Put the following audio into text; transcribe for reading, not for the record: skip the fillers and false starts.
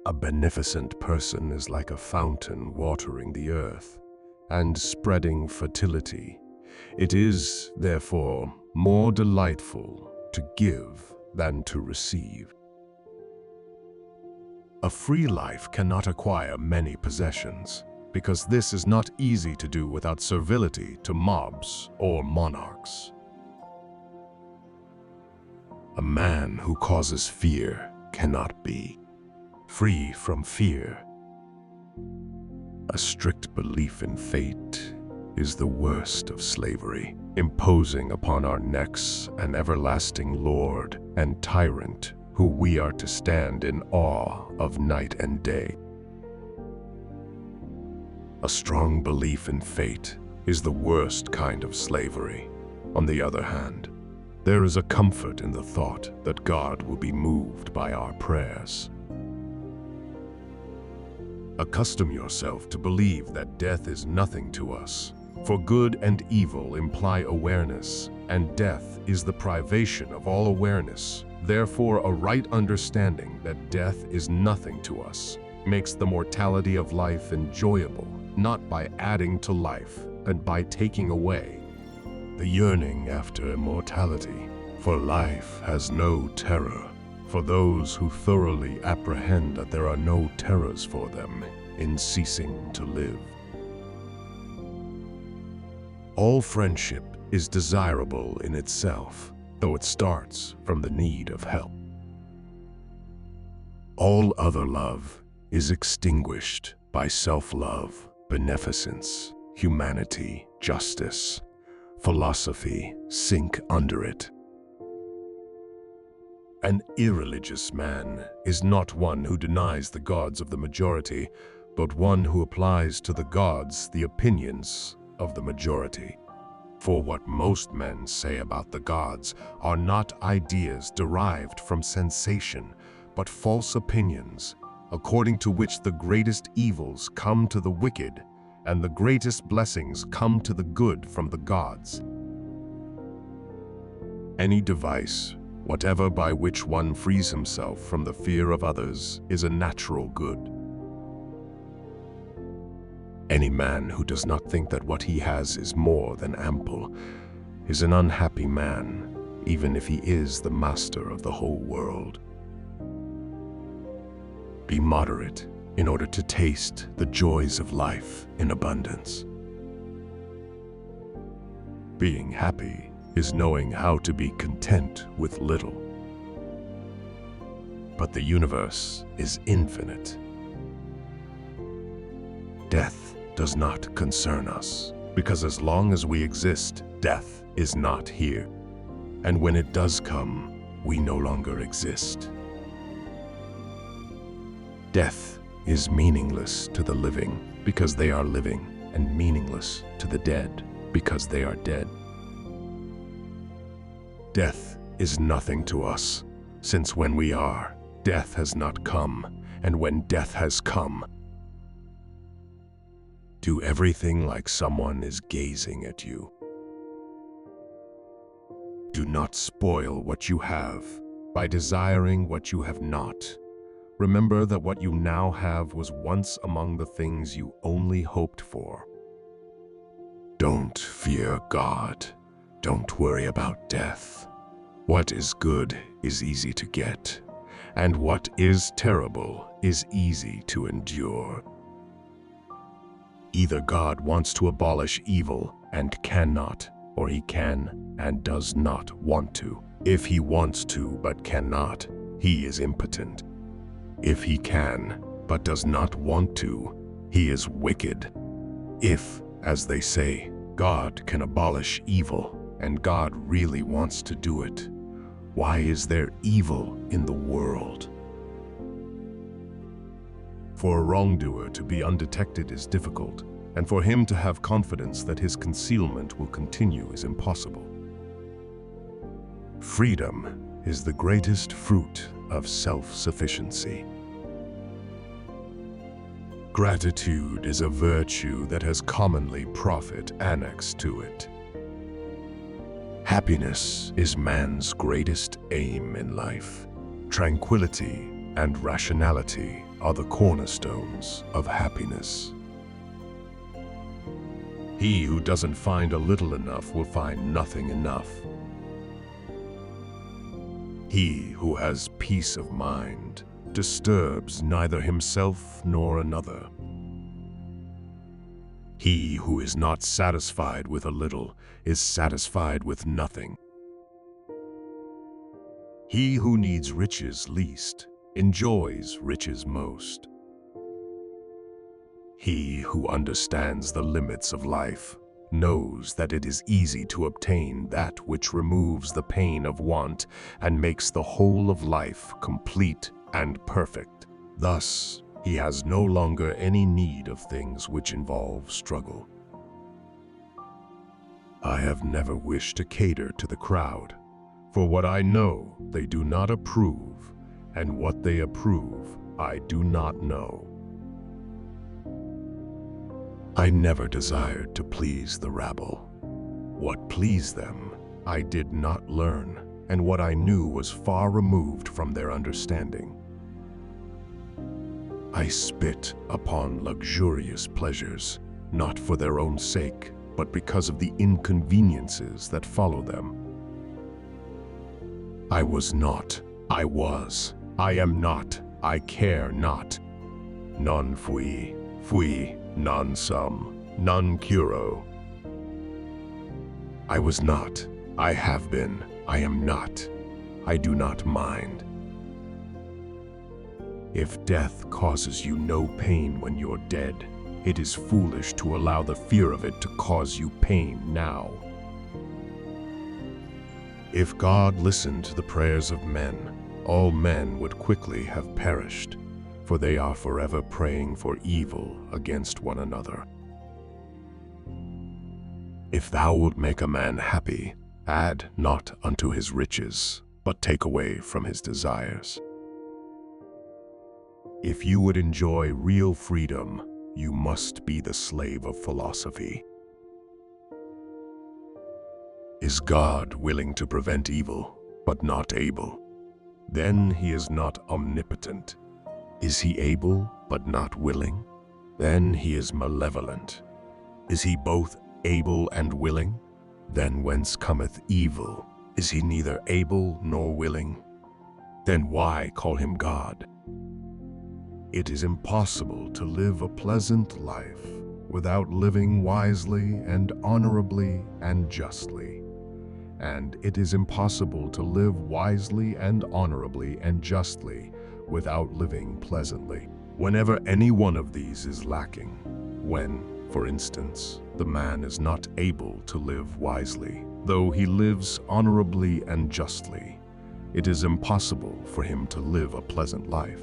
A beneficent person is like a fountain watering the earth and spreading fertility. It is, therefore, more delightful to give than to receive. A free life cannot acquire many possessions, because this is not easy to do without servility to mobs or monarchs. A man who causes fear cannot be free from fear. A strict belief in fate is the worst of slavery, imposing upon our necks an everlasting lord and tyrant who we are to stand in awe of night and day. A strong belief in fate is the worst kind of slavery. On the other hand, there is a comfort in the thought that God will be moved by our prayers. Accustom yourself to believe that death is nothing to us, for good and evil imply awareness, and death is the privation of all awareness. Therefore, a right understanding that death is nothing to us makes the mortality of life enjoyable, not by adding to life and by taking away. The yearning after immortality, for life has no terror, for those who thoroughly apprehend that there are no terrors for them in ceasing to live. All friendship is desirable in itself, though it starts from the need of help. All other love is extinguished by self-love, beneficence, humanity, justice. Philosophy sink under it. An irreligious man is not one who denies the gods of the majority, but one who applies to the gods the opinions of the majority. For what most men say about the gods are not ideas derived from sensation, but false opinions, according to which the greatest evils come to the wicked, and the greatest blessings come to the good from the gods. Any device, whatever by which one frees himself from the fear of others, is a natural good. Any man who does not think that what he has is more than ample is an unhappy man, even if he is the master of the whole world. Be moderate in order to taste the joys of life in abundance. Being happy is knowing how to be content with little. But the universe is infinite. Death does not concern us, because as long as we exist, death is not here. And when it does come, we no longer exist. Death is meaningless to the living because they are living, and meaningless to the dead because they are dead. Death is nothing to us, since when we are, death has not come, and when death has come, do everything like someone is gazing at you. Do not spoil what you have by desiring what you have not. Remember that what you now have was once among the things you only hoped for. Don't fear God. Don't worry about death. What is good is easy to get, and what is terrible is easy to endure. Either God wants to abolish evil and cannot, or he can and does not want to. If he wants to but cannot, he is impotent. If he can but does not want to, he is wicked. If, as they say, God can abolish evil, and God really wants to do it, why is there evil in the world? For a wrongdoer to be undetected is difficult, and for him to have confidence that his concealment will continue is impossible. Freedom is the greatest fruit of self-sufficiency. Gratitude is a virtue that has commonly profit annexed to it. Happiness is man's greatest aim in life. Tranquility and rationality are the cornerstones of happiness. He who doesn't find a little enough will find nothing enough. He who has peace of mind disturbs neither himself nor another. He who is not satisfied with a little is satisfied with nothing. He who needs riches least enjoys riches most. He who understands the limits of life knows that it is easy to obtain that which removes the pain of want and makes the whole of life complete and perfect. Thus, he has no longer any need of things which involve struggle. I have never wished to cater to the crowd, for what I know they do not approve, and what they approve I do not know. I never desired to please the rabble. What pleased them I did not learn, and what I knew was far removed from their understanding. I spit upon luxurious pleasures, not for their own sake, but because of the inconveniences that follow them. I was not, I was, I am not, I care not. Non fui, non sum, non curo. I was not, I have been, I am not, I do not mind. If death causes you no pain when you're dead, it is foolish to allow the fear of it to cause you pain now. If God listened to the prayers of men, all men would quickly have perished, for they are forever praying for evil against one another. If thou wilt make a man happy, add not unto his riches, but take away from his desires. If you would enjoy real freedom, you must be the slave of philosophy. Is God willing to prevent evil, but not able? Then he is not omnipotent. Is he able, but not willing? Then he is malevolent. Is he both able and willing? Then whence cometh evil? Is he neither able nor willing? Then why call him God? It is impossible to live a pleasant life without living wisely and honorably and justly. And it is impossible to live wisely and honorably and justly without living pleasantly. Whenever any one of these is lacking, when, for instance, the man is not able to live wisely, though he lives honorably and justly, it is impossible for him to live a pleasant life.